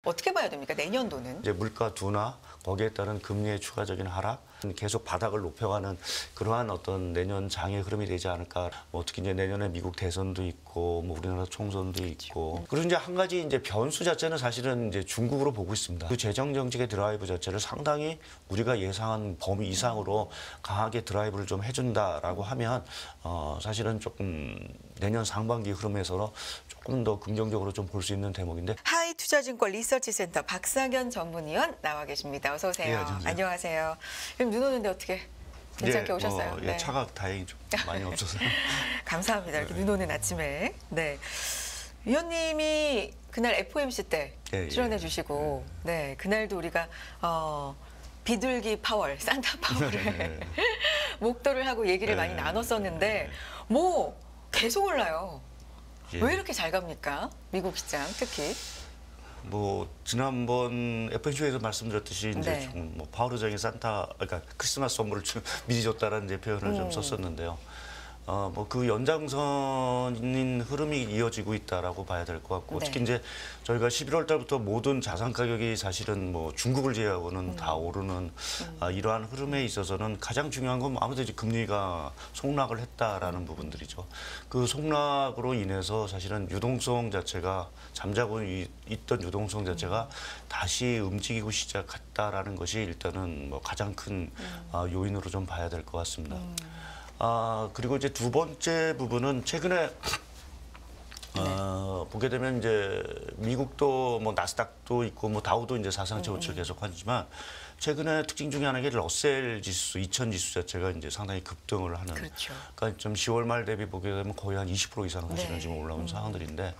어떻게 봐야 됩니까? 내년도는? 이제 물가 둔화, 거기에 따른 금리의 추가적인 하락, 계속 바닥을 높여가는 그러한 어떤 내년 장의 흐름이 되지 않을까. 뭐 특히 이제 내년에 미국 대선도 있고, 뭐 우리나라 총선도 있고. 그리고 이제 한 가지 이제 변수 자체는 사실은 이제 중국으로 보고 있습니다. 그 재정 정책의 드라이브 자체를 상당히 우리가 예상한 범위 이상으로 강하게 드라이브를 좀 해준다라고 하면 사실은 조금 내년 상반기 흐름에서 조금 더 긍정적으로 좀 볼 수 있는 대목인데. 하이투자증권 리서치센터 박상현 전문위원 나와 계십니다. 어서 오세요. 예, 안녕하세요. 안녕하세요. 지금 눈 오는데 어떻게 괜찮게 오셨어요? 예, 차가 다행히 좀 많이 없어서. 감사합니다. 이렇게 눈 오는 아침에. 네. 위원님이 그날 FOMC 때 출연해 주시고, 네, 그날도 우리가 비둘기 파월, 산타 파월을 목도를 하고 얘기를 많이 나눴었는데, 뭐 계속 올라요. 왜 이렇게 잘 갑니까? 미국 시장 특히. 뭐 지난번 FOMC에서 말씀드렸듯이 이제 좀 뭐 파월 의장이 그러니까 크리스마스 선물을 미리 줬다라는 이제 표현을 좀 썼었는데요. 뭐 그 연장선인 흐름이 이어지고 있다라고 봐야 될 것 같고, 특히 이제 저희가 11월 달부터 모든 자산 가격이 사실은 뭐 중국을 제외하고는 다 오르는 이러한 흐름에 있어서는 가장 중요한 건 아무래도 이제 금리가 속락을 했다라는 부분들이죠. 그 속락으로 인해서 사실은 유동성 자체가 잠자고 있던 유동성 자체가 다시 움직이고 시작했다라는 것이 일단은 뭐 가장 큰 요인으로 좀 봐야 될 것 같습니다. 그리고 이제 두 번째 부분은 최근에 보게 되면 이제 미국도 뭐 나스닥도 있고 뭐 다우도 이제 사상체 우측 계속 하지만 최근에 특징 중에 하나가 러셀 지수, 2000 지수 자체가 이제 상당히 급등을 하는. 그렇죠. 그러니까 좀 10월 말 대비 보게 되면 거의 한 20% 이상 사실은 지금 올라온 상황들인데,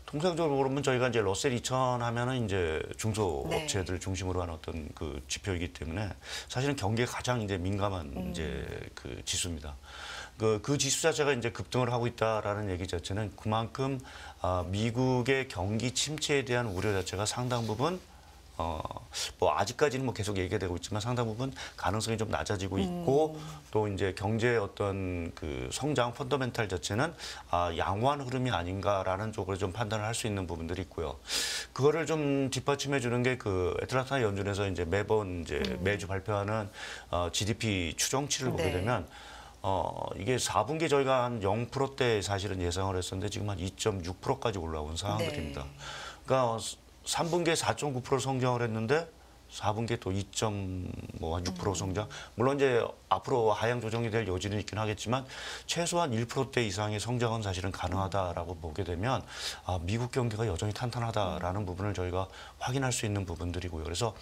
통상적으로 보면 저희가 이제 러셀 2000 하면은 이제 중소업체들 중심으로 하는 어떤 그 지표이기 때문에 사실은 경기에 가장 이제 민감한 이제 그 지수입니다. 그 지수 자체가 이제 급등을 하고 있다라는 얘기 자체는 그만큼 미국의 경기 침체에 대한 우려 자체가 상당 부분 뭐 아직까지는 뭐 계속 얘기가 되고 있지만 상당 부분 가능성이 좀 낮아지고 있고, 또 이제 경제의 어떤 그 성장 펀더멘탈 자체는 양호한 흐름이 아닌가라는 쪽으로 좀 판단을 할 수 있는 부분들이 있고요. 그거를 좀 뒷받침해 주는 게 그 애틀란타 연준에서 이제 매번 이제 매주 발표하는 GDP 추정치를 보게 되면 이게 4분기 저희가 한 0%대 사실은 예상을 했었는데 지금 한 2.6%까지 올라온 상황들입니다. 그러니까 3분기에 4.9% 성장을 했는데 4분기에 또 2.6% 성장. 물론 이제 앞으로 하향 조정이 될 여지는 있긴 하겠지만 최소한 1%대 이상의 성장은 사실은 가능하다라고 보게 되면 미국 경기가 여전히 탄탄하다라는 부분을 저희가 확인할 수 있는 부분들이고요. 그래서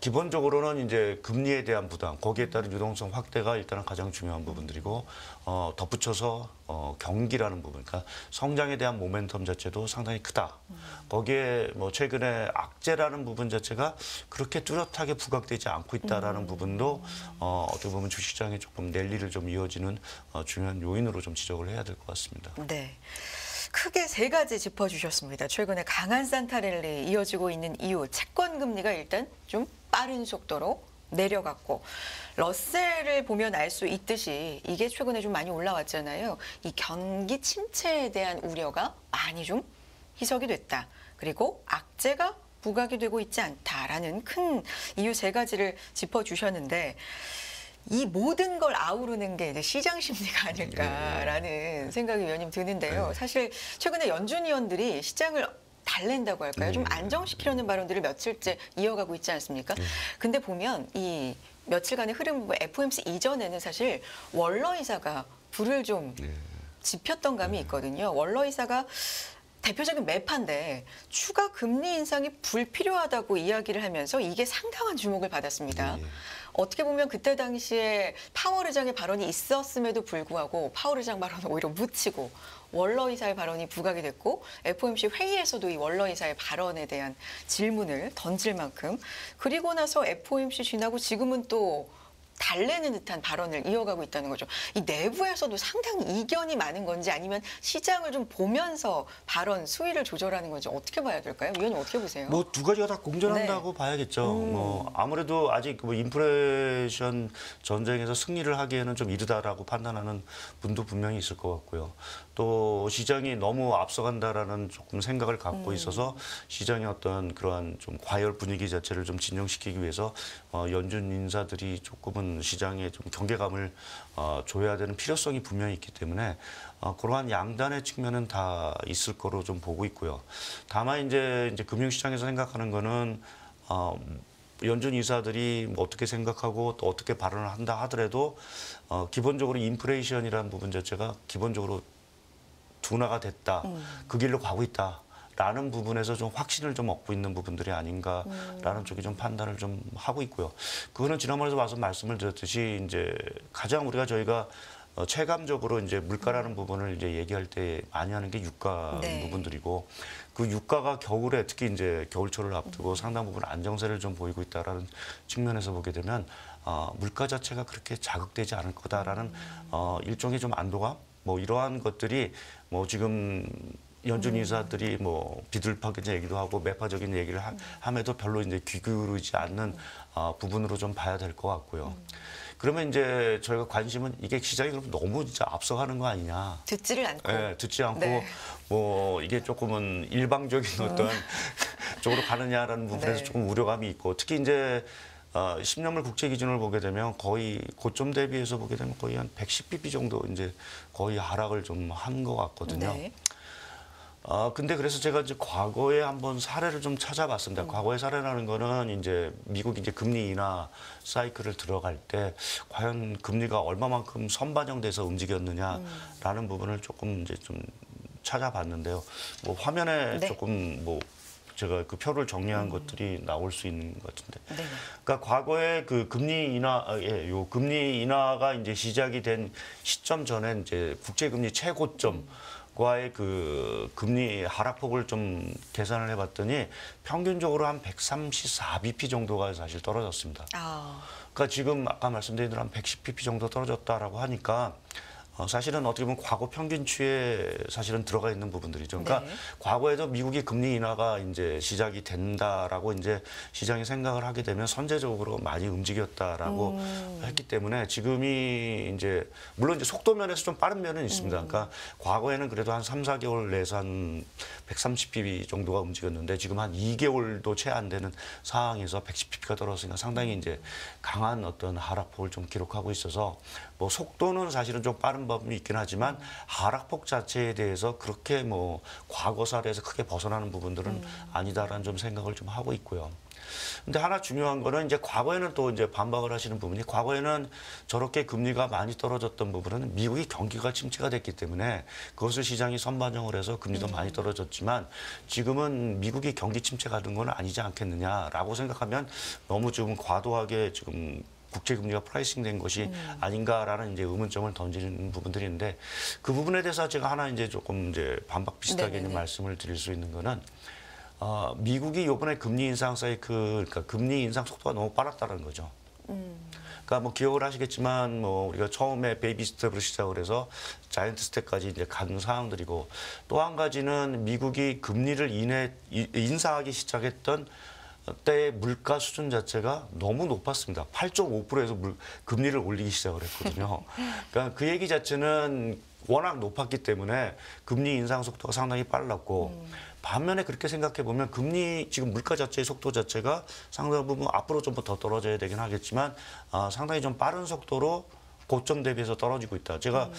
기본적으로는 이제 금리에 대한 부담, 거기에 따른 유동성 확대가 일단은 가장 중요한 부분들이고, 덧붙여서 경기라는 부분, 그러니까 성장에 대한 모멘텀 자체도 상당히 크다. 거기에 뭐 최근에 악재라는 부분 자체가 그렇게 뚜렷하게 부각되지 않고 있다라는 부분도 어떻게 보면 주식시장에 조금 랠리를 좀 이어지는 중요한 요인으로 좀 지적을 해야 될 것 같습니다. 네. 크게 세 가지 짚어주셨습니다. 최근에 강한 산타랠리 이어지고 있는 이유, 채권 금리가 일단 좀 빠른 속도로 내려갔고, 러셀을 보면 알 수 있듯이 이게 최근에 좀 많이 올라왔잖아요. 이 경기 침체에 대한 우려가 많이 좀 희석이 됐다. 그리고 악재가 부각이 되고 있지 않다라는 큰 이유 세 가지를 짚어주셨는데, 이 모든 걸 아우르는 게 이제 시장 심리가 아닐까라는 생각이 위원님 드는데요. 사실 최근에 연준 위원들이 시장을 달랜다고 할까요? 좀 안정시키려는 발언들을 며칠째 이어가고 있지 않습니까? 근데 보면 이 며칠간의 흐름, FOMC 이전에는 사실 월러이사가 불을 좀 지폈던 감이 있거든요. 월러이사가 대표적인 매파인데 추가 금리 인상이 불필요하다고 이야기를 하면서 이게 상당한 주목을 받았습니다. 어떻게 보면 그때 당시에 파월 의장의 발언이 있었음에도 불구하고 파월 의장 발언을 오히려 묻히고 월러 이사의 발언이 부각이 됐고, FOMC 회의에서도 이 월러 이사의 발언에 대한 질문을 던질 만큼, 그리고 나서 FOMC 지나고 지금은 또 달래는 듯한 발언을 이어가고 있다는 거죠. 이 내부에서도 상당히 이견이 많은 건지 아니면 시장을 좀 보면서 발언 수위를 조절하는 건지 어떻게 봐야 될까요? 위원님 어떻게 보세요? 뭐 두 가지가 다 공존한다고 봐야겠죠. 뭐 아무래도 아직 뭐 인플레이션 전쟁에서 승리를 하기에는 좀 이르다라고 판단하는 분도 분명히 있을 것 같고요. 또 시장이 너무 앞서간다라는 조금 생각을 갖고 있어서 시장의 어떤 그러한 좀 과열 분위기 자체를 좀 진정시키기 위해서 연준 인사들이 조금은 시장에 좀 경계감을 줘야 되는 필요성이 분명히 있기 때문에 그러한 양단의 측면은 다 있을 거로 좀 보고 있고요. 다만 이제 금융시장에서 생각하는 거는 연준 인사들이 뭐 어떻게 생각하고 또 어떻게 발언을 한다 하더라도 기본적으로 인플레이션이라는 부분 자체가 기본적으로 둔화가 됐다. 그 길로 가고 있다. 라는 부분에서 좀 확신을 좀 얻고 있는 부분들이 아닌가라는 쪽이 좀 판단을 좀 하고 있고요. 그거는 지난번에도 와서 말씀을 드렸듯이 이제 가장 저희가 체감적으로 이제 물가라는 부분을 이제 얘기할 때 많이 하는 게 유가 네. 부분들이고 그 유가가 겨울에 특히 이제 겨울철을 앞두고 상당 부분 안정세를 좀 보이고 있다라는 측면에서 보게 되면 물가 자체가 그렇게 자극되지 않을 거다라는 일종의 좀 안도감 뭐 이러한 것들이 뭐 지금 연준 인사들이 뭐 비둘기적인 얘기도 하고 매파적인 얘기를 함에도 별로 이제 귀 기울이지 않는 부분으로 좀 봐야 될 것 같고요. 그러면 이제 저희가 관심은 이게 시장이 그럼 너무 진짜 앞서가는 거 아니냐. 듣지를 않고. 네, 듣지 않고 네. 뭐 이게 조금은 일방적인 어떤 쪽으로 가느냐라는 부분에서 네. 조금 우려감이 있고 특히 이제 10년물 국채 기준을 보게 되면 거의 고점 대비해서 보게 되면 거의 한 110bp 정도 이제 거의 하락을 좀 한 것 같거든요. 네. 근데 그래서 제가 이제 과거에 한번 사례를 좀 찾아봤습니다. 과거의 사례라는 거는 이제 미국이 이제 금리 인하 사이클을 들어갈 때 과연 금리가 얼마만큼 선반영돼서 움직였느냐라는 부분을 조금 이제 좀 찾아봤는데요. 뭐 화면에 네. 조금 뭐 제가 그 표를 정리한 것들이 나올 수 있는 것 같은데. 네. 그러니까 과거에 그 금리 인하, 요 금리 인하가 이제 시작이 된 시점 전에 이제 국제금리 최고점. 과의 그 금리 하락폭을 좀 계산을 해봤더니 평균적으로 한 134bp 정도가 사실 떨어졌습니다. 그러니까 지금 아까 말씀드린 대로 한 110bp 정도 떨어졌다라고 하니까 사실은 어떻게 보면 과거 평균치에 사실은 들어가 있는 부분들이죠. 그러니까 네. 과거에도 미국이 금리 인하가 이제 시작이 된다라고 이제 시장이 생각을 하게 되면 선제적으로 많이 움직였다라고 했기 때문에 지금이 이제 물론 이제 속도 면에서 좀 빠른 면은 있습니다. 그러니까 과거에는 그래도 한 3, 4개월 내에서 한 130bp 정도가 움직였는데 지금 한 2개월도 채 안 되는 상황에서 110bp가 떨어졌으니까 상당히 이제 강한 어떤 하락폭을 좀 기록하고 있어서 뭐 속도는 사실은 좀 빠른 부분이 있긴 하지만 하락폭 자체에 대해서 그렇게 뭐 과거 사례에서 크게 벗어나는 부분들은 아니다라는 좀 생각을 좀 하고 있고요. 근데 하나 중요한 거는 이제 과거에는 또 이제 반박을 하시는 부분이 과거에는 저렇게 금리가 많이 떨어졌던 부분은 미국이 경기가 침체가 됐기 때문에 그것을 시장이 선반영을 해서 금리도 많이 떨어졌지만 지금은 미국이 경기 침체가 된 건 아니지 않겠느냐라고 생각하면 너무 지금 과도하게 지금 국제금리가 프라이싱된 것이 아닌가라는 이제 의문점을 던지는 부분들이 있는데 그 부분에 대해서 제가 하나 이제 조금 이제 반박 비슷하게 네네네. 말씀을 드릴 수 있는 거는 미국이 이번에 금리 인상 사이클, 그러니까 금리 인상 속도가 너무 빨랐다는 거죠. 그러니까 뭐 기억을 하시겠지만 뭐 우리가 처음에 베이비 스텝으로 시작을 해서 자이언트 스텝까지 이제 간 상황들이고 또 한 가지는 미국이 금리를 인상하기 시작했던 때의 물가 수준 자체가 너무 높았습니다. 8.5%에서 금리를 올리기 시작을 했거든요. 그러니까 그 얘기 자체는 워낙 높았기 때문에 금리 인상 속도가 상당히 빨랐고 반면에 그렇게 생각해 보면 금리 지금 물가 자체의 속도 자체가 상당 부분 앞으로 좀 더 떨어져야 되긴 하겠지만 상당히 좀 빠른 속도로 고점 대비해서 떨어지고 있다. 제가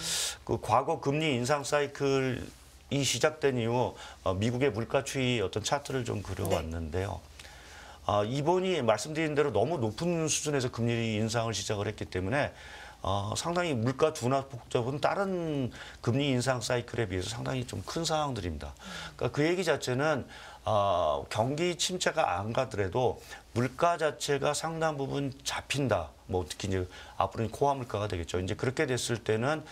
그 과거 금리 인상 사이클이 시작된 이후 미국의 물가 추이 어떤 차트를 좀 그려왔는데요. 이번이 말씀드린 대로 너무 높은 수준에서 금리 인상을 시작을 했기 때문에 상당히 물가 둔화 폭접은 다른 금리 인상 사이클에 비해서 상당히 좀 큰 상황들입니다. 그러니까 그 얘기 자체는 경기 침체가 안 가더라도 물가 자체가 상당 부분 잡힌다. 뭐 특히 이제 앞으로는 코어 물가가 되겠죠. 이제 그렇게 됐을 때는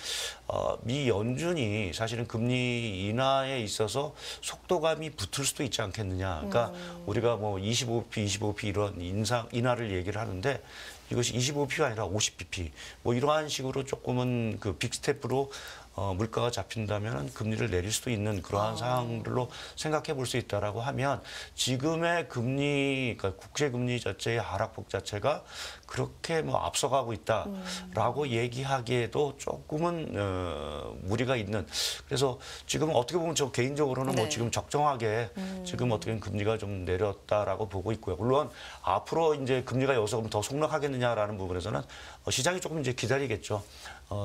미 연준이 사실은 금리 인하에 있어서 속도감이 붙을 수도 있지 않겠느냐. 그러니까 우리가 뭐 25bp 이런 인하를 얘기를 하는데 이것이 25bp가 아니라 50bp 뭐 이러한 식으로 조금은 그 빅스텝으로 물가가 잡힌다면 금리를 내릴 수도 있는 그러한 상황들로 생각해 볼 수 있다라고 하면 지금의 금리, 그러니까 국제 금리 자체의 하락폭 자체가 그렇게 뭐 앞서가고 있다라고 얘기하기에도 조금은 무리가 있는. 그래서 지금 어떻게 보면 저 개인적으로는 뭐 지금 적정하게 지금 어떻게 금리가 좀 내렸다라고 보고 있고요. 물론 앞으로 이제 금리가 여기서 더 속락하겠느냐라는 부분에서는 시장이 조금 이제 기다리겠죠.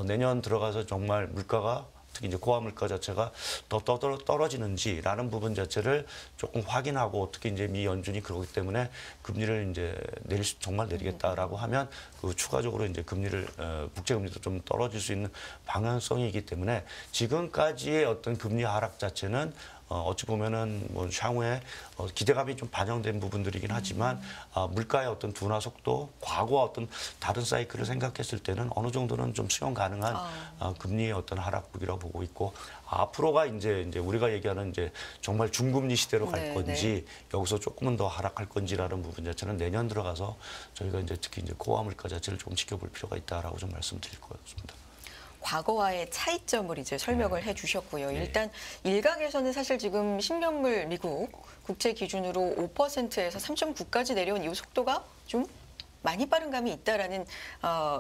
내년 들어가서 정말 물가가 특히 이제 고화 물가 자체가 더 떨어지는지라는 부분 자체를 조금 확인하고 특히 이제 미 연준이 그러기 때문에 금리를 이제 정말 내리겠다라고 하면 그 추가적으로 이제 금리를 국제 금리도 좀 떨어질 수 있는 방향성이기 때문에 지금까지의 어떤 금리 하락 자체는 어찌 보면은 뭐 향후에 기대감이 좀 반영된 부분들이긴 하지만 물가의 어떤 둔화 속도, 과거와 어떤 다른 사이클을 생각했을 때는 어느 정도는 좀 수용 가능한 금리의 어떤 하락폭이라고 보고 있고 앞으로가 이제 우리가 얘기하는 이제 정말 중금리 시대로 갈 건지 여기서 조금은 더 하락할 건지라는 부분 자체는 내년 들어가서 저희가 이제 특히 이제 코어 물가 자체를 조금 지켜볼 필요가 있다라고 좀 말씀드릴 것 같습니다. 과거와의 차이점을 이제 설명을 해주셨고요. 일단 일각에서는 사실 지금 10년물 미국 국채 기준으로 5%에서 3.9까지 내려온 이 속도가 좀 많이 빠른 감이 있다라는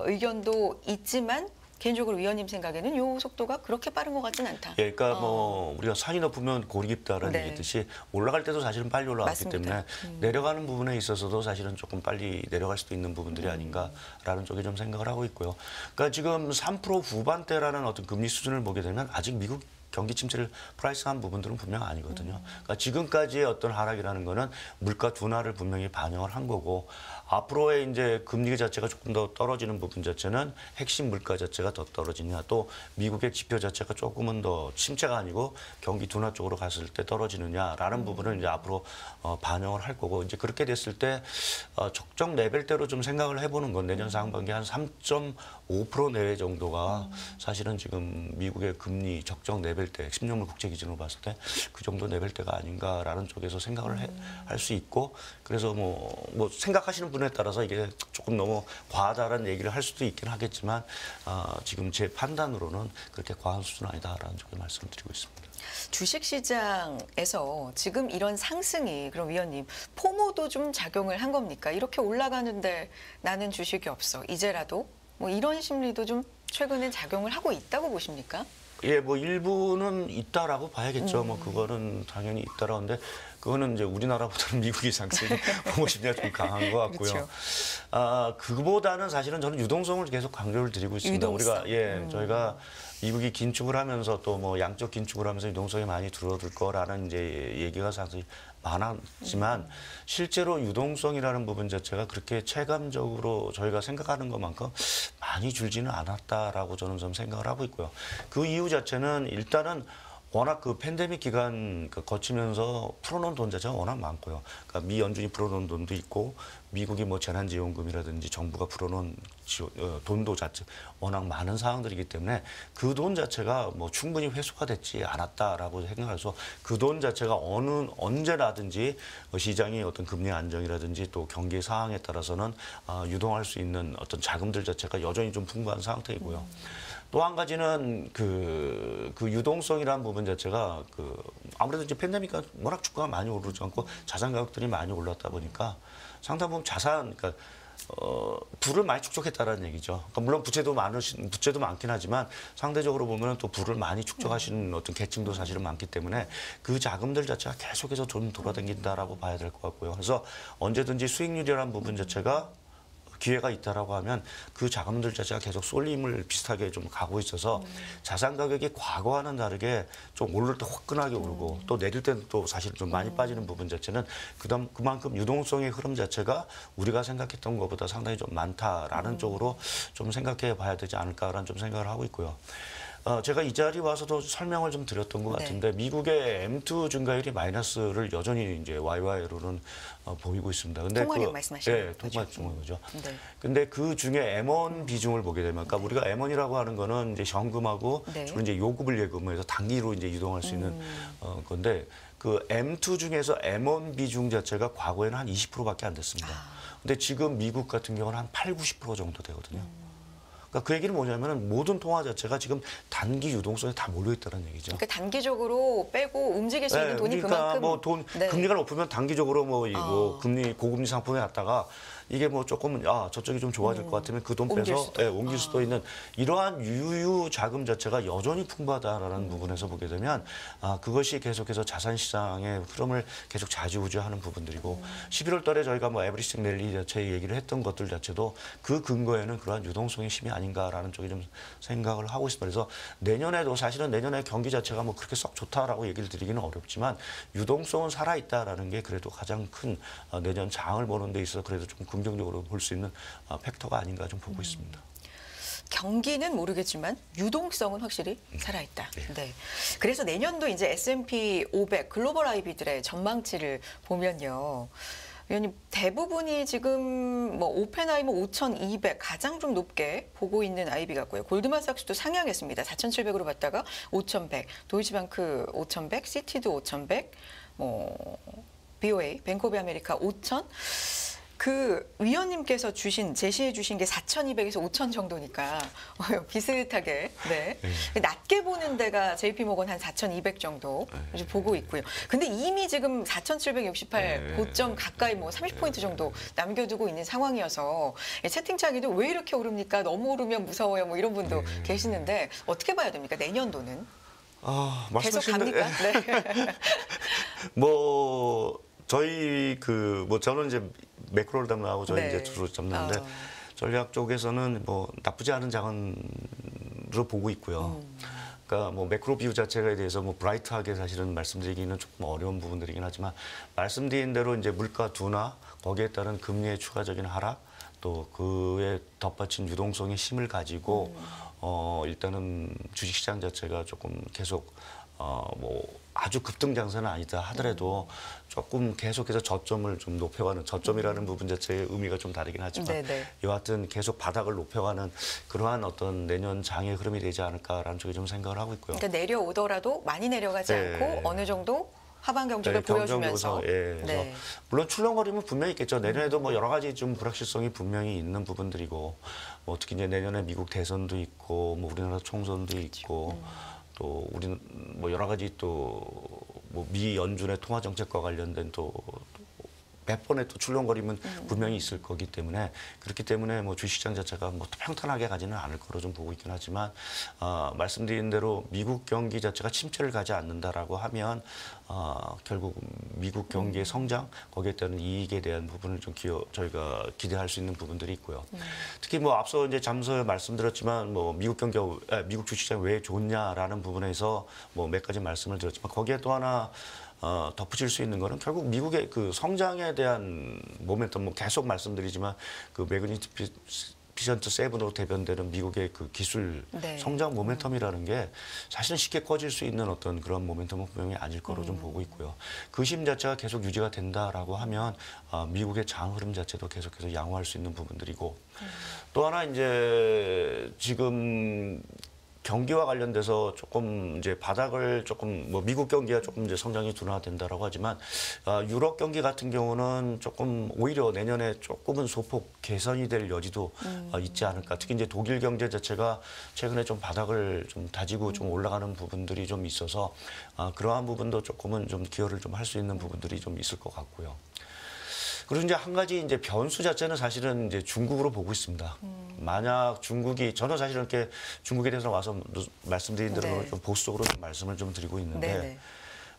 의견도 있지만 개인적으로 위원님 생각에는 이 속도가 그렇게 빠른 것 같진 않다. 예, 그러니까 뭐 우리가 산이 높으면 골이 깊다라는 네. 얘기듯이 올라갈 때도 사실은 빨리 올라갔기 맞습니다. 때문에 내려가는 부분에 있어서도 사실은 조금 빨리 내려갈 수도 있는 부분들이 아닌가라는 쪽에 좀 생각을 하고 있고요. 그러니까 지금 3% 후반대라는 어떤 금리 수준을 보게 되면 아직 미국 경기 침체를 프라이스한 부분들은 분명 아니거든요. 그러니까 지금까지의 어떤 하락이라는 거는 물가 둔화를 분명히 반영을 한 거고 앞으로의 이제 금리 자체가 조금 더 떨어지는 부분 자체는 핵심 물가 자체가 더 떨어지냐 또 미국의 지표 자체가 조금은 더 침체가 아니고 경기 둔화 쪽으로 갔을 때 떨어지느냐라는 부분을 이제 앞으로 반영을 할 거고 이제 그렇게 됐을 때 적정 레벨대로 좀 생각을 해보는 건 내년 상반기 한 3.5% 내외 정도가 사실은 지금 미국의 금리 적정 레벨대 10년물 국채 기준으로 봤을 때 그 정도 레벨대가 아닌가라는 쪽에서 생각을 할 수 있고 그래서 뭐 생각하시는 분에 따라서 이게 조금 너무 과하다라는 얘기를 할 수도 있긴 하겠지만 지금 제 판단으로는 그렇게 과한 수준은 아니다라는 쪽에 말씀을 드리고 있습니다. 주식시장에서 지금 이런 상승이 그럼 위원님 포모도 좀 작용을 한 겁니까? 이렇게 올라가는데 나는 주식이 없어. 이제라도 뭐 이런 심리도 좀 최근에 작용을 하고 있다고 보십니까? 예, 뭐 일부는 있다라고 봐야겠죠. 뭐 그거는 당연히 있다라는데 그거는 이제 우리나라보다는 미국이 상승이 보고 싶냐 좀 강한 것 같고요. 그렇죠. 그보다는 사실은 저는 유동성을 계속 강조를 드리고 있습니다. 유동성. 우리가 저희가 미국이 긴축을 하면서 또 뭐 양적 긴축을 하면서 유동성이 많이 줄어들 거라는 이제 얘기가 사실 많았지만 실제로 유동성이라는 부분 자체가 그렇게 체감적으로 저희가 생각하는 것만큼 많이 줄지는 않았다라고 저는 좀 생각을 하고 있고요. 그 이유 자체는 일단은 워낙 그 팬데믹 기간 거치면서 풀어놓은 돈 자체가 워낙 많고요. 그러니까 미 연준이 풀어놓은 돈도 있고 미국이 뭐 재난지원금이라든지 정부가 풀어놓은 돈도 자체 워낙 많은 상황들이기 때문에 그 돈 자체가 뭐 충분히 회수가 됐지 않았다라고 생각해서 그 돈 자체가 언제라든지 시장의 어떤 금리 안정이라든지 또 경기 상황에 따라서는 유동할 수 있는 어떤 자금들 자체가 여전히 좀 풍부한 상태이고요. 또 한 가지는 그 유동성이라는 부분 자체가 아무래도 이제 팬데믹가 워낙 주가가 많이 오르지 않고 자산 가격들이 많이 올랐다 보니까 상당 부분 그러니까 부를 많이 축적했다라는 얘기죠. 그러니까 물론 부채도 많긴 하지만 상대적으로 보면 또 부를 많이 축적하시는 어떤 계층도 사실은 많기 때문에 그 자금들 자체가 계속해서 좀 돌아다닌다라고 봐야 될 것 같고요. 그래서 언제든지 수익률이라는 부분 자체가 기회가 있다라고 하면 그 자금들 자체가 계속 쏠림을 비슷하게 좀 가고 있어서 자산 가격이 과거와는 다르게 좀 오를 때 화끈하게 오르고 또 내릴 때는 또 사실 좀 많이 빠지는 부분 자체는 그만큼 유동성의 흐름 자체가 우리가 생각했던 것보다 상당히 좀 많다라는 쪽으로 좀 생각해 봐야 되지 않을까라는 좀 생각을 하고 있고요. 제가 이 자리 와서도 설명을 좀 드렸던 것 같은데 미국의 M2 증가율이 마이너스를 여전히 이제 YY로는 보이고 있습니다. 근데 통화력 말씀하시는 예, 통화 증가죠. 네. 근데 그 중에 M1 비중을 보게 되면, 그러니까 우리가 M1이라고 하는 거는 이제 현금하고 주로 이제 요금을 예금해서 단기로 이제 이동할 수 있는 건데 그 M2 중에서 M1 비중 자체가 과거에는 한 20%밖에 안 됐습니다. 근데 지금 미국 같은 경우는 한 8, 90% 정도 되거든요. 그러니까 그 얘기는 뭐냐면은 모든 통화 자체가 지금 단기 유동성에 다 몰려 있다는 얘기죠. 그러니까 단기적으로 빼고 움직일 수 있는 돈이 그러니까 그만큼 뭐 돈 금리가 높으면 단기적으로 뭐 금리 고금리 상품에 갔다가 이게 뭐 조금 저쪽이 좀 좋아질 것 같으면 그 돈 빼서 옮길 수도 있는 이러한 유유 자금 자체가 여전히 풍부하다라는 부분에서 보게 되면 그것이 계속해서 자산 시장의 흐름을 계속 좌지우지하는 부분들이고 11월 달에 저희가 뭐 에브리싱 랠리 자체 얘기를 했던 것들 자체도 그 근거에는 그러한 유동성의 힘이 아닌가라는 쪽에 좀 생각을 하고 있습니다. 그래서 내년에도 사실은 내년에 경기 자체가 뭐 그렇게 썩 좋다라고 얘기를 드리기는 어렵지만 유동성은 살아있다라는 게 그래도 가장 큰 내년 장을 보는 데 있어서 그래도 좀 긍정적으로 볼 수 있는 팩터가 아닌가 좀 보고 있습니다. 경기는 모르겠지만 유동성은 확실히 살아있다. 네. 그래서 내년도 이제 S&P 500 글로벌 IB들의 전망치를 보면요. 위원님 대부분이 지금 뭐 오펜하이머 5,200 가장 좀 높게 보고 있는 IB 같고요. 골드만삭스도 상향했습니다. 4,700으로 봤다가 5,100, 도이치방크 5,100, 시티도 5,100, 뭐 BOA, 뱅크 오브 아메리카 5,000. 그 위원님께서 제시해 주신 게 4,200에서 5,000 정도니까 비슷하게 낮게 보는 데가 JP모건 한 4,200 정도 보고 있고요. 근데 이미 지금 4,768 고점 가까이 뭐 30포인트 정도 남겨두고 있는 상황이어서 채팅창에도 왜 이렇게 오릅니까? 너무 오르면 무서워요. 뭐 이런 분도 계시는데 어떻게 봐야 됩니까? 내년도는? 계속 갑니까? 네. 뭐 저희 뭐 저는 이제 매크로를 담당하고 저희 이제 주로 잡는데 전략 쪽에서는 뭐 나쁘지 않은 자원으로 보고 있고요. 그러니까 뭐 매크로 비유 자체에 대해서 뭐 브라이트하게 사실은 말씀드리기는 조금 어려운 부분들이긴 하지만 말씀드린 대로 이제 물가 둔화 거기에 따른 금리의 추가적인 하락 또 그에 덧받친 유동성의 힘을 가지고 일단은 주식시장 자체가 조금 계속 뭐 아주 급등 장세는 아니다 하더라도 조금 계속해서 저점을 좀 높여가는 저점이라는 부분 자체의 의미가 좀 다르긴 하지만 여하튼 계속 바닥을 높여가는 그러한 어떤 내년 장의 흐름이 되지 않을까라는 쪽에 좀 생각을 하고 있고요. 그러니까 내려오더라도 많이 내려가지 않고 어느 정도 하방 경직을 보여주면서 그래서 물론 출렁거림은 분명히 있겠죠. 내년에도 뭐 여러 가지 좀 불확실성이 분명히 있는 부분들이고 뭐 특히 이제 내년에 미국 대선도 있고 뭐 우리나라 총선도 있고 또 우리는 뭐 여러 가지 또 뭐 미 연준의 통화 정책과 관련된 또 몇 번의 또 출렁거림은 분명히 있을 거기 때문에 그렇기 때문에 뭐 주식시장 자체가 뭐 평탄하게 가지는 않을 거로 좀 보고 있긴 하지만 말씀드린 대로 미국 경기 자체가 침체를 가지 않는다라고 하면 결국 미국 경기의 성장 거기에 따른 이익에 대한 부분을 좀 저희가 기대할 수 있는 부분들이 있고요. 특히 뭐 앞서 이제 잠서 말씀드렸지만 뭐 미국 주식시장 왜 좋냐라는 부분에서 뭐 몇 가지 말씀을 드렸지만 거기에 또 하나 덧붙일 수 있는 거는 결국 미국의 그 성장에 대한 모멘텀 뭐 계속 말씀드리지만 그 매그니피션트 7으로 대변되는 미국의 그 기술 성장 모멘텀이라는 게 사실은 쉽게 꺼질 수 있는 어떤 그런 모멘텀은 분명히 아닐 거로 좀 보고 있고요. 그 힘 자체가 계속 유지가 된다라고 하면 미국의 장 흐름 자체도 계속해서 양호할 수 있는 부분들이고 또 하나 이제 지금 경기와 관련돼서 조금 이제 바닥을 조금 뭐 미국 경기가 조금 이제 성장이 둔화된다라고 하지만 유럽 경기 같은 경우는 조금 오히려 내년에 조금은 소폭 개선이 될 여지도 있지 않을까. 특히 이제 독일 경제 자체가 최근에 좀 바닥을 좀 다지고 좀 올라가는 부분들이 좀 있어서 그러한 부분도 조금은 좀 기여를 좀 할 수 있는 부분들이 좀 있을 것 같고요. 그리고 이제 한 가지 이제 변수 자체는 사실은 이제 중국으로 보고 있습니다. 만약 중국이 저는 사실은 이렇게 중국에 대해서 와서 말씀드린 대로 좀 보수적으로 좀 말씀을 좀 드리고 있는데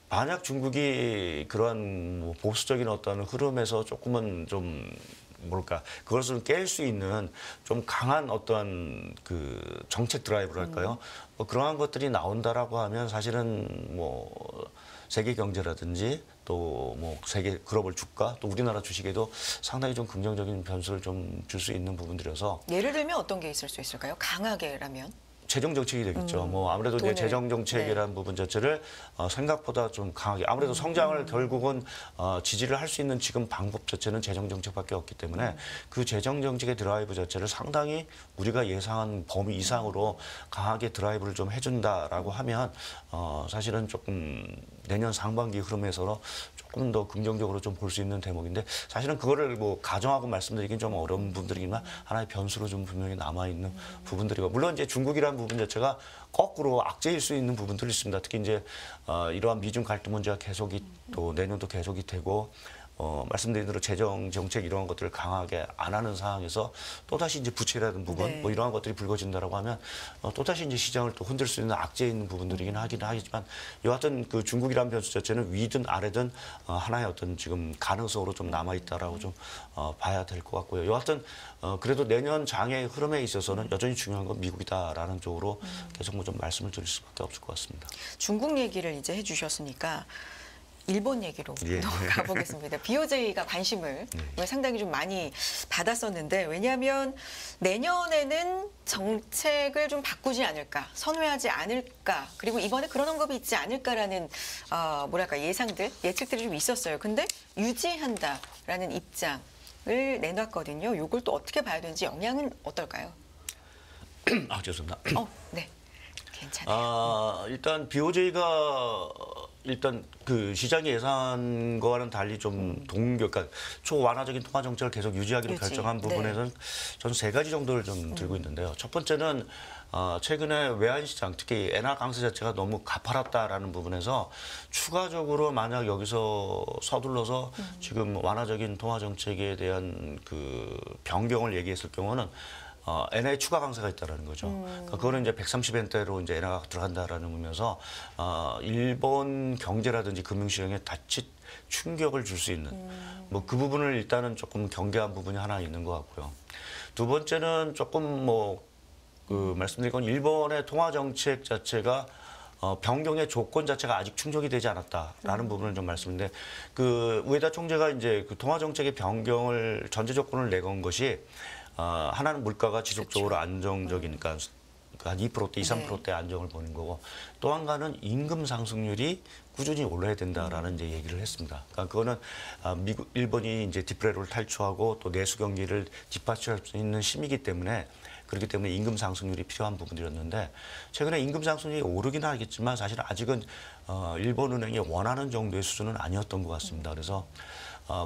만약 중국이 그러한 뭐 보수적인 어떤 흐름에서 조금은 좀 뭘까 그것을 깰 수 있는 좀 강한 어떠한 그 정책 드라이브랄까요? 뭐 그러한 것들이 나온다라고 하면 사실은 뭐 세계 경제라든지 또 뭐 세계 글로벌 주가 또 우리나라 주식에도 상당히 좀 긍정적인 변수를 좀 줄 수 있는 부분들이어서 예를 들면 어떤 게 있을 수 있을까요? 강하게라면? 재정 정책이 되겠죠. 뭐 아무래도 이제 재정 정책이라는 부분 자체를 생각보다 좀 강하게 아무래도 성장을 결국은 지지를 할 수 있는 지금 방법 자체는 재정 정책밖에 없기 때문에 그 재정 정책의 드라이브 자체를 상당히 우리가 예상한 범위 이상으로 강하게 드라이브를 좀 해준다라고 하면 사실은 조금 내년 상반기 흐름에서 조금 더 긍정적으로 좀 볼 수 있는 대목인데 사실은 그거를 뭐 가정하고 말씀드리긴 좀 어려운 부분들이지만 하나의 변수로 좀 분명히 남아 있는 부분들이고 물론 이제 중국이라는 부분 자체가 거꾸로 악재일 수 있는 부분들이 있습니다. 특히 이제 이러한 미중 갈등 문제가 계속이 또 내년도 계속이 되고 말씀드린 대로 재정 정책 이러한 것들을 강하게 안 하는 상황에서 또다시 이제 부채라는 부분 뭐 이러한 것들이 불거진다라고 하면 또다시 이제 시장을 또 흔들 수 있는 악재에 있는 부분들이긴 하긴 하지만 여하튼 그 중국이라는 변수 자체는 위든 아래든 하나의 어떤 지금 가능성으로 좀 남아 있다라고 좀 봐야 될 것 같고요. 여하튼 그래도 내년 장의 흐름에 있어서는 여전히 중요한 건 미국이다라는 쪽으로 계속 뭐 좀 말씀을 드릴 수밖에 없을 것 같습니다. 중국 얘기를 이제 해주셨으니까. 일본 얘기로 예. 넘어가 보겠습니다. BOJ가 관심을 상당히 좀 많이 받았었는데 왜냐하면 내년에는 정책을 좀 바꾸지 않을까, 선회하지 않을까, 그리고 이번에 그런 언급이 있지 않을까라는 뭐랄까 예상들, 예측들이 좀 있었어요. 근데 유지한다라는 입장을 내놨거든요. 이걸 또 어떻게 봐야 되는지 영향은 어떨까요? 죄송합니다. 네. 괜찮아요. 일단 BOJ가 일단 그 시장의 예상과는 달리 좀 그러니까 초완화적인 통화 정책을 계속 유지하기로 결정한 부분에서는 저는 세 가지 정도를 좀 들고 있는데요. 첫 번째는 최근에 외환 시장, 특히 엔화 강세 자체가 너무 가파랐다라는 부분에서 추가적으로 만약 여기서 서둘러서 지금 완화적인 통화 정책에 대한 그 변경을 얘기했을 경우는 엔화의 추가 강세가 있다라는 거죠. 그러니까 그거는 이제 130엔대로 이제 엔화가 들어간다라는 의미에서 일본 경제라든지 금융시장에 다치 충격을 줄 수 있는 뭐 그 부분을 일단은 조금 경계한 부분이 하나 있는 것 같고요. 두 번째는 조금 뭐 그 말씀드린 건 일본의 통화 정책 자체가 변경의 조건 자체가 아직 충족이 되지 않았다라는 부분을 좀 말씀드리는데 그 우에다 총재가 이제 그 통화 정책의 변경을 전제 조건을 내건 것이 하나는 물가가 지속적으로 안정적이니까 한 2%대, 2, 3%대 안정을 보는 거고 또 한 가지는 임금 상승률이 꾸준히 올라야 된다라는 이제 얘기를 했습니다. 그러니까 그거는 일본이 이제 디프레로를 탈출하고 또 내수 경기를 뒷받침할 수 있는 힘이기 때문에 그렇기 때문에 임금 상승률이 필요한 부분이었는데 최근에 임금 상승률이 오르긴 하겠지만 사실 아직은 일본은행이 원하는 정도의 수준은 아니었던 것 같습니다. 그래서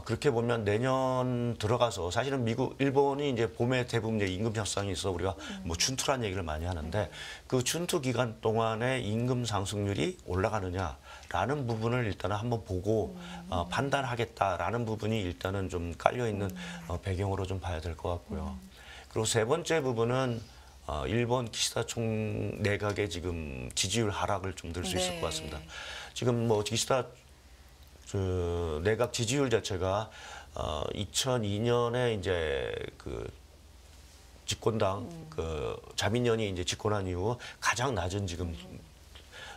그렇게 보면 내년 들어가서 사실은 일본이 이제 봄에 대부분 이제 임금 협상이 있어 우리가 뭐 춘투란 얘기를 많이 하는데 그 춘투 기간 동안에 임금 상승률이 올라가느냐라는 부분을 일단은 한번 보고 판단하겠다라는 부분이 일단은 좀 깔려 있는 배경으로 좀 봐야 될 것 같고요. 그리고 세 번째 부분은 일본 기시다 총 내각의 지금 지지율 하락을 좀 들 수 있을 것 같습니다. 지금 뭐 기시다 그 내각 지지율 자체가 2002년에 이제 그 집권당 그 자민련이 이제 집권한 이후 가장 낮은 지금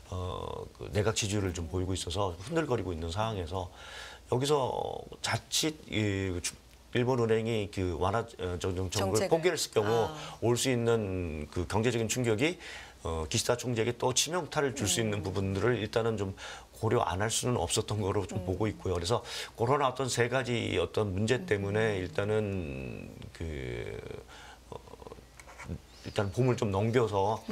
그 내각 지지율을 좀 보이고 있어서 흔들거리고 있는 상황에서 여기서 자칫 일본은행이 그 완화 정책을 포기했을 경우 올 수 있는 그 경제적인 충격이 기시다 총재에게 또 치명타를 줄 수 있는 부분들을 일단은 좀 고려 안 할 수는 없었던 거로 좀 보고 있고요. 그래서 그런 어떤 세 가지 어떤 문제 때문에 일단은 일단 봄을 좀 넘겨서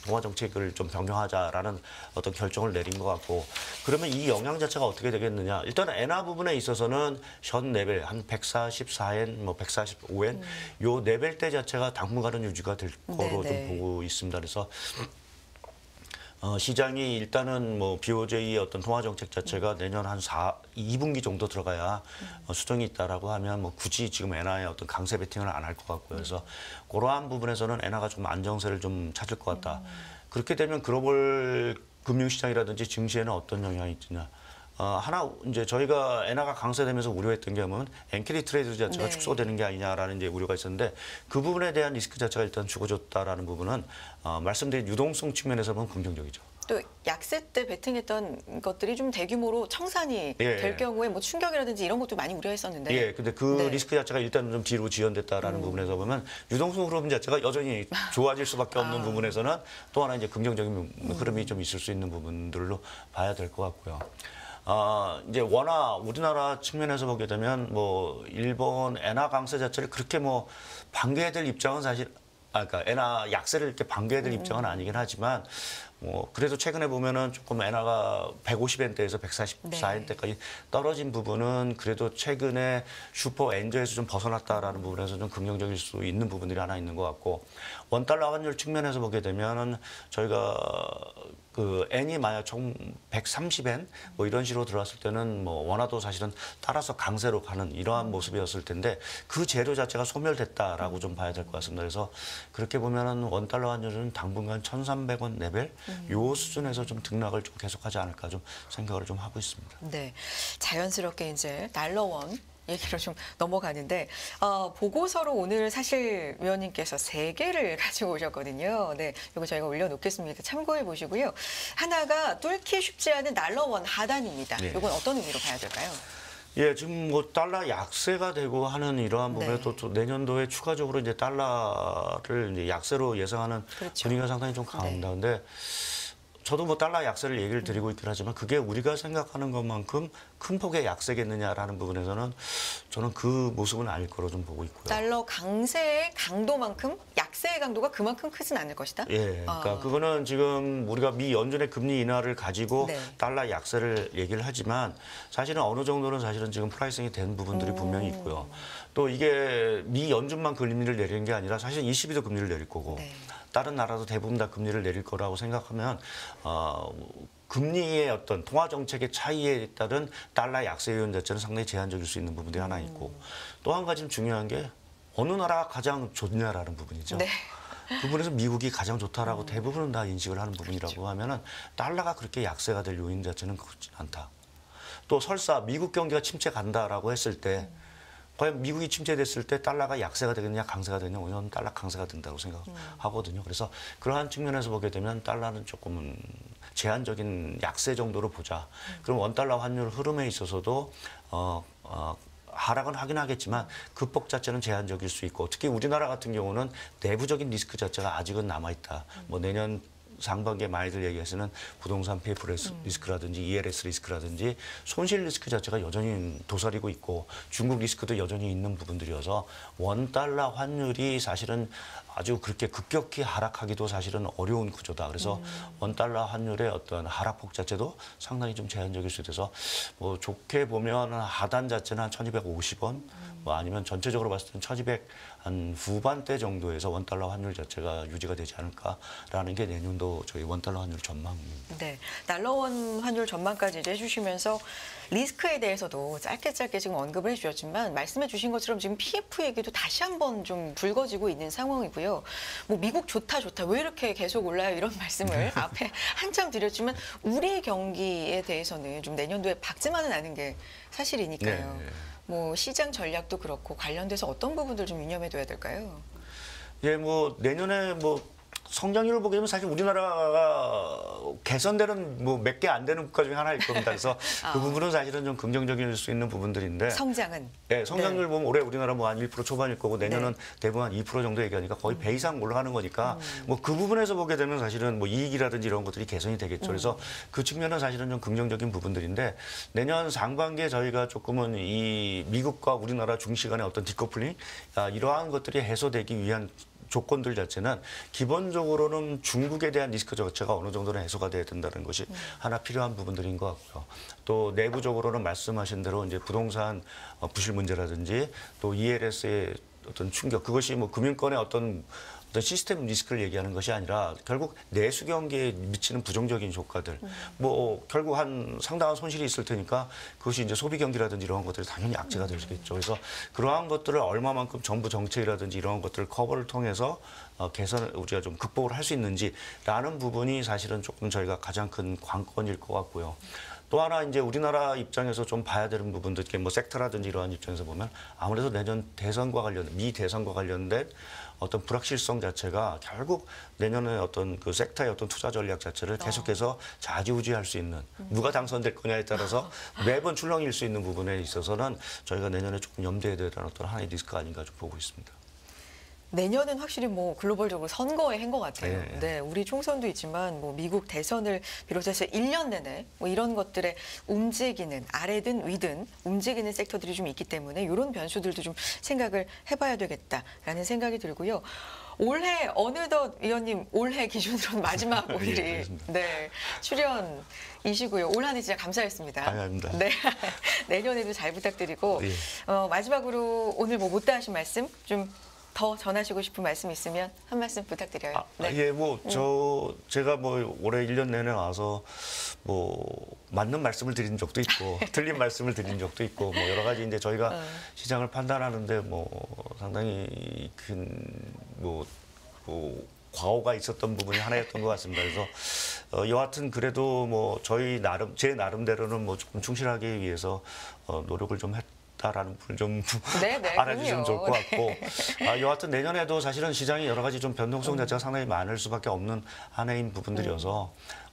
통화 정책을 좀 변경하자라는 어떤 결정을 내린 것 같고 그러면 이 영향 자체가 어떻게 되겠느냐? 일단 엔화 부분에 있어서는 현 레벨 한 144엔, 뭐 145엔 요 레벨대 자체가 당분간은 유지가 될 거로 좀 보고 있습니다. 그래서 시장이 일단은 뭐 BOJ의 어떤 통화 정책 자체가 내년 한 2분기 정도 들어가야 수정이 있다라고 하면 뭐 굳이 지금 엔화의 어떤 강세 베팅을 안 할 것 같고요. 그래서 그러한 부분에서는 엔화가 좀 안정세를 좀 찾을 것 같다. 그렇게 되면 글로벌 금융시장이라든지 증시에는 어떤 영향이 있느냐. 하나 이제 저희가 엔화가 강세되면서 우려했던 게 뭐냐면 엔캐리 트레이드 자체가 축소되는 게 아니냐라는 이제 우려가 있었는데 그 부분에 대한 리스크 자체가 일단 죽어졌다라는 부분은 말씀드린 유동성 측면에서 보면 긍정적이죠. 또 약세 때 베팅했던 것들이 좀 대규모로 청산이 예. 될 경우에 뭐 충격이라든지 이런 것도 많이 우려했었는데. 예, 근데 그 네. 리스크 자체가 일단 좀 뒤로 지연됐다라는 부분에서 보면 유동성 흐름 자체가 여전히 좋아질 수밖에 없는 부분에서는 또 하나 이제 긍정적인 흐름이 좀 있을 수 있는 부분들로 봐야 될 것 같고요. 이제 워낙 우리나라 측면에서 보게 되면 뭐 일본 엔화 강세 자체를 그렇게 뭐 반겨야 될 입장은 사실 그러니까 엔화 약세를 이렇게 반겨야 될 입장은 아니긴 하지만 뭐 그래도 최근에 보면은 조금 엔화가 150엔대에서 144엔대까지 떨어진 부분은 그래도 최근에 슈퍼 엔저에서 좀 벗어났다라는 부분에서 좀 긍정적일 수 있는 부분들이 하나 있는 것 같고 원달러 환율 측면에서 보게 되면은 저희가 그 엔이 만약 총 130엔 뭐 이런 식으로 들어왔을 때는 뭐 원화도 사실은 따라서 강세로 가는 이러한 모습이었을 텐데 그 재료 자체가 소멸됐다라고 좀 봐야 될 것 같습니다. 그래서 그렇게 보면은 원달러 환율은 당분간 1,300원 레벨 요 수준에서 좀 등락을 좀 계속하지 않을까 좀 생각을 좀 하고 있습니다. 네, 자연스럽게 이제 달러원 얘기로 좀 넘어가는데 보고서로 오늘 사실 위원님께서 3개를 가지고 오셨거든요. 네, 이거 저희가 올려놓겠습니다. 참고해 보시고요. 하나가 뚫기 쉽지 않은 달러원 하단입니다. 네. 이건 어떤 의미로 봐야 될까요? 예, 지금 뭐 달러 약세가 되고 하는 이러한 부분에 네. 또 내년도에 추가적으로 이제 달러를 이제 약세로 예상하는 그렇죠. 분위기가 상당히 좀 강합니다. 근데 저도 뭐 달러 약세를 얘기를 드리고 있긴 하지만 그게 우리가 생각하는 것만큼 큰 폭의 약세겠느냐라는 부분에서는 저는 그 모습은 아닐 거로 좀 보고 있고요. 달러 강세의 강도만큼 약세의 강도가 그만큼 크진 않을 것이다. 예, 그러니까 그거는 지금 우리가 미 연준의 금리 인하를 가지고 네. 달러 약세를 얘기를 하지만 사실은 어느 정도는 사실은 지금 프라이싱이 된 부분들이 분명히 있고요. 또 이게 미 연준만 금리를 내리는 게 아니라 사실 ECB도 금리를 내릴 거고 네. 다른 나라도 대부분 다 금리를 내릴 거라고 생각하면 금리의 어떤 통화 정책의 차이에 따른 달러 약세 요인 자체는 상당히 제한적일 수 있는 부분들이 하나 있고 또 한 가지 중요한 게 어느 나라가 가장 좋냐라는 부분이죠. 네. 그 부분에서 미국이 가장 좋다라고 대부분은 다 인식을 하는 부분이라고 그렇죠. 하면은 달러가 그렇게 약세가 될 요인 자체는 그렇지 않다. 또 설사 미국 경기가 침체 간다라고 했을 때 과연 미국이 침체됐을 때 달러가 약세가 되겠냐 강세가 되느냐 오히려 달러 강세가 된다고 생각하거든요. 그래서 그러한 측면에서 보게 되면 달러는 조금은 제한적인 약세 정도로 보자. 그럼 원달러 환율 흐름에 있어서도 하락은 하긴 하겠지만 극복 자체는 제한적일 수 있고 특히 우리나라 같은 경우는 내부적인 리스크 자체가 아직은 남아있다. 뭐 내년 상반기에 많이들 얘기하시는 부동산 PF 리스크라든지 ELS 리스크라든지 손실 리스크 자체가 여전히 도사리고 있고 중국 리스크도 여전히 있는 부분들이어서 원달러 환율이 사실은 아주 그렇게 급격히 하락하기도 사실은 어려운 구조다. 그래서 원달러 환율의 어떤 하락폭 자체도 상당히 좀 제한적일 수 있어서 뭐 좋게 보면 하단 자체는 한 1,250원 뭐 아니면 전체적으로 봤을 때는 1,200 한 후반대 정도에서 원달러 환율 자체가 유지가 되지 않을까라는 게 내년도 저희 원달러 환율 전망입니다. 네, 달러원 환율 전망까지 이제 해주시면서 리스크에 대해서도 짧게 지금 언급을 해주셨지만 말씀해 주신 것처럼 지금 PF 얘기도 다시 한번 좀 불거지고 있는 상황이고요. 뭐 미국 좋다 왜 이렇게 계속 올라요 이런 말씀을 앞에 한참 드렸지만 우리 경기에 대해서는 좀 내년도에 박지만은 않은 게 사실이니까요. 네. 뭐 시장 전략도 그렇고 관련돼서 어떤 부분들 좀 유념해둬야 될까요? 예, 뭐 내년에 뭐 성장률을 보게 되면 사실 우리나라가 개선되는 뭐 몇 개 안 되는 국가 중에 하나일 겁니다. 그래서 그 부분은 사실은 좀 긍정적일 수 있는 부분들인데. 성장은? 예, 성장률 보면 올해 우리나라 뭐 한 1% 초반일 거고 내년은 네. 대부분 한 2% 정도 얘기하니까 거의 배 이상 올라가는 거니까 뭐 그 부분에서 보게 되면 사실은 뭐 이익이라든지 이런 것들이 개선이 되겠죠. 그래서 그 측면은 사실은 좀 긍정적인 부분들인데 내년 상반기에 저희가 조금은 이 미국과 우리나라 중시 간의 어떤 디커플링 이러한 것들이 해소되기 위한 조건들 자체는 기본적으로는 중국에 대한 리스크 자체가 어느 정도는 해소가 돼야 된다는 것이 하나 필요한 부분들인 것 같고요. 또 내부적으로는 말씀하신 대로 이제 부동산 부실 문제라든지 또 ELS의 어떤 충격 그것이 뭐 금융권의 어떤 시스템 리스크를 얘기하는 것이 아니라 결국 내수 경기에 미치는 부정적인 효과들, 뭐 결국 한 상당한 손실이 있을 테니까 그것이 이제 소비 경기라든지 이런 것들이 당연히 악재가 되겠죠. 그래서 그러한 것들을 얼마만큼 정부 정책이라든지 이런 것들을 커버를 통해서 개선을 우리가 좀 극복을 할 수 있는지라는 부분이 사실은 조금 저희가 가장 큰 관건일 것 같고요. 또 하나 이제 우리나라 입장에서 좀 봐야 되는 부분들, 이렇게 뭐 섹터라든지 이러한 입장에서 보면 아무래도 내년 대선과 관련, 미 대선과 관련된 어떤 불확실성 자체가 결국 내년에 어떤 그 섹터의 어떤 투자 전략 자체를 계속해서 좌지우지할 수 있는, 누가 당선될 거냐에 따라서 매번 출렁일 수 있는 부분에 있어서는 저희가 내년에 조금 염두에 둬야 되는 어떤 하나의 리스크가 아닌가 좀 보고 있습니다. 내년은 확실히 뭐 글로벌적으로 선거의 해인 것 같아요. 네. 네, 우리 총선도 있지만 뭐 미국 대선을 비롯해서 1년 내내 뭐 이런 것들에 움직이는, 아래든 위든 움직이는 섹터들이 좀 있기 때문에 이런 변수들도 좀 생각을 해봐야 되겠다라는 생각이 들고요. 올해 어느덧 위원님 올해 기준으로는 마지막 예, 오일이 그렇습니다. 네, 출연이시고요. 올 한 해 진짜 감사했습니다. 아닙니다. 네, 내년에도 잘 부탁드리고 예. 마지막으로 오늘 뭐 못다 하신 말씀 좀 더 전하시고 싶은 말씀 있으면 한 말씀 부탁드려요. 네. 예, 뭐 제가 뭐 올해 1년 내내 와서 뭐 맞는 말씀을 드린 적도 있고 틀린 말씀을 드린 적도 있고 뭐 여러 가지 이제 저희가 시장을 판단하는데 뭐 상당히 큰 뭐 과오가 있었던 부분이 하나였던 것 같습니다. 그래서 여하튼 그래도 뭐 저희 나름 제 나름대로는 뭐 조금 충실하기 위해서 노력을 좀 했다라는 부분 좀 네, 알아주시면 좋을 것 그럼요. 같고 여하튼 내년에도 사실은 시장이 여러 가지 좀 변동성 자체가 상당히 많을 수밖에 없는 한 해인 부분들이어서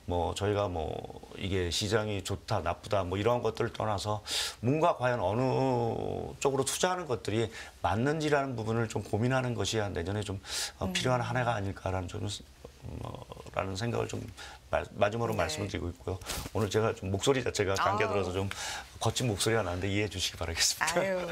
뭐 저희가 뭐 이게 시장이 좋다 나쁘다 뭐 이러한 것들을 떠나서 뭔가 과연 어느 쪽으로 투자하는 것들이 맞는지라는 부분을 좀 고민하는 것이 내년에 좀 필요한 한 해가 아닐까라는 좀 라는 생각을 좀 마지막으로 네. 말씀을 드리고 있고요. 오늘 제가 좀 목소리 자체가 감기에 들어서 좀 거친 목소리가 나는데 이해해 주시기 바라겠습니다. 아유,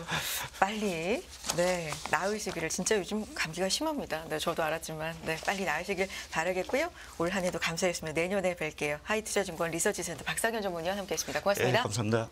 빨리 네 나으시기를. 진짜 요즘 감기가 심합니다. 네, 저도 알았지만 네, 빨리 나으시길 바라겠고요. 올 한 해도 감사했습니다. 내년에 뵐게요. 하이투자증권 리서치센터 박상현 전문위원 함께했습니다. 고맙습니다. 예, 감사합니다.